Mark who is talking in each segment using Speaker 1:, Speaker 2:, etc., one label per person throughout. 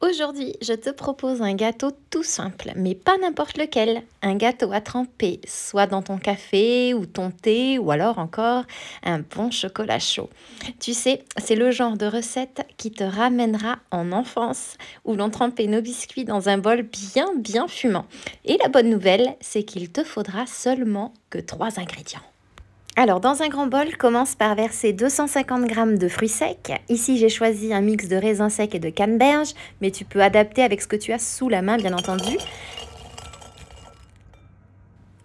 Speaker 1: Aujourd'hui, je te propose un gâteau tout simple, mais pas n'importe lequel. Un gâteau à tremper, soit dans ton café ou ton thé, ou alors encore un bon chocolat chaud. Tu sais, c'est le genre de recette qui te ramènera en enfance, où l'on trempait nos biscuits dans un bol bien fumant. Et la bonne nouvelle, c'est qu'il te faudra seulement que 3 ingrédients. Alors, dans un grand bol, commence par verser 250 g de fruits secs. Ici, j'ai choisi un mix de raisins secs et de canneberge, mais tu peux adapter avec ce que tu as sous la main, bien entendu.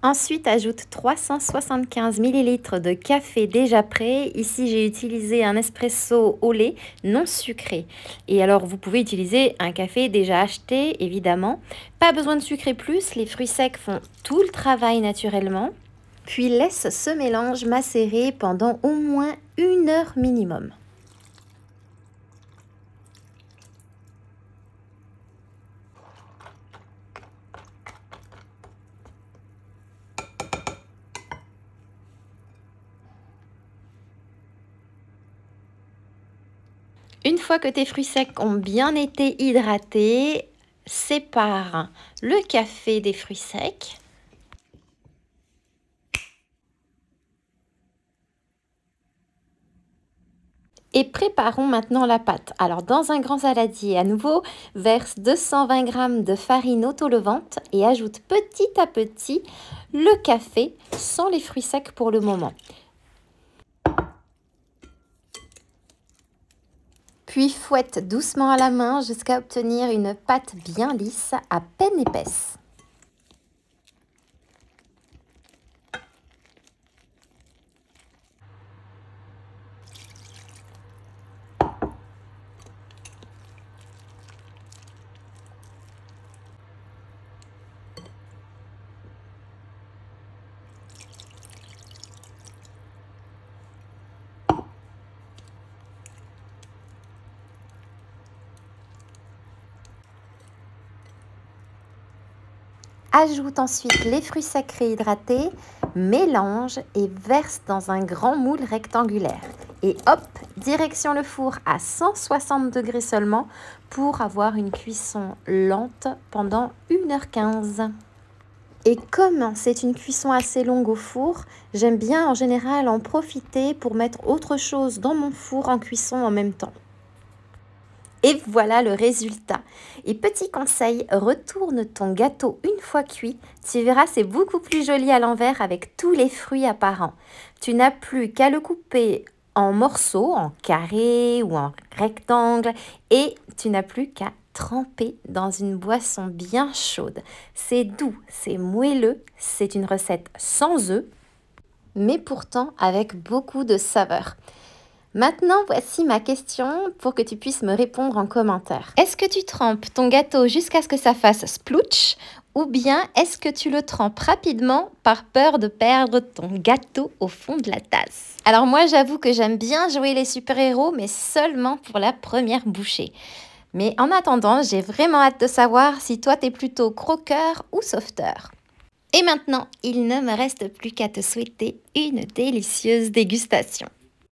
Speaker 1: Ensuite, ajoute 375 ml de café déjà prêt. Ici, j'ai utilisé un espresso au lait non sucré. Et alors, vous pouvez utiliser un café déjà acheté, évidemment. Pas besoin de sucrer plus, les fruits secs font tout le travail naturellement. Puis laisse ce mélange macérer pendant au moins 1 heure minimum. Une fois que tes fruits secs ont bien été hydratés, sépare le café des fruits secs. Et préparons maintenant la pâte. Alors dans un grand saladier à nouveau, verse 220 g de farine auto-levante et ajoute petit à petit le café sans les fruits secs pour le moment. Puis fouette doucement à la main jusqu'à obtenir une pâte bien lisse, à peine épaisse. Ajoute ensuite les fruits secs réhydratés, mélange et verse dans un grand moule rectangulaire. Et hop, direction le four à 160 degrés seulement pour avoir une cuisson lente pendant 1h15. Et comme c'est une cuisson assez longue au four, j'aime bien en général en profiter pour mettre autre chose dans mon four en cuisson en même temps. Et voilà le résultat. Et petit conseil, retourne ton gâteau une fois cuit. Tu verras, c'est beaucoup plus joli à l'envers avec tous les fruits apparents. Tu n'as plus qu'à le couper en morceaux, en carrés ou en rectangles. Et tu n'as plus qu'à tremper dans une boisson bien chaude. C'est doux, c'est moelleux, c'est une recette sans œufs, mais pourtant avec beaucoup de saveur. Maintenant, voici ma question pour que tu puisses me répondre en commentaire. Est-ce que tu trempes ton gâteau jusqu'à ce que ça fasse splouch ou bien est-ce que tu le trempes rapidement par peur de perdre ton gâteau au fond de la tasse? Alors moi, j'avoue que j'aime bien jouer les super-héros, mais seulement pour la première bouchée. Mais en attendant, j'ai vraiment hâte de savoir si toi, t'es plutôt croqueur ou sauveteur. Et maintenant, il ne me reste plus qu'à te souhaiter une délicieuse dégustation.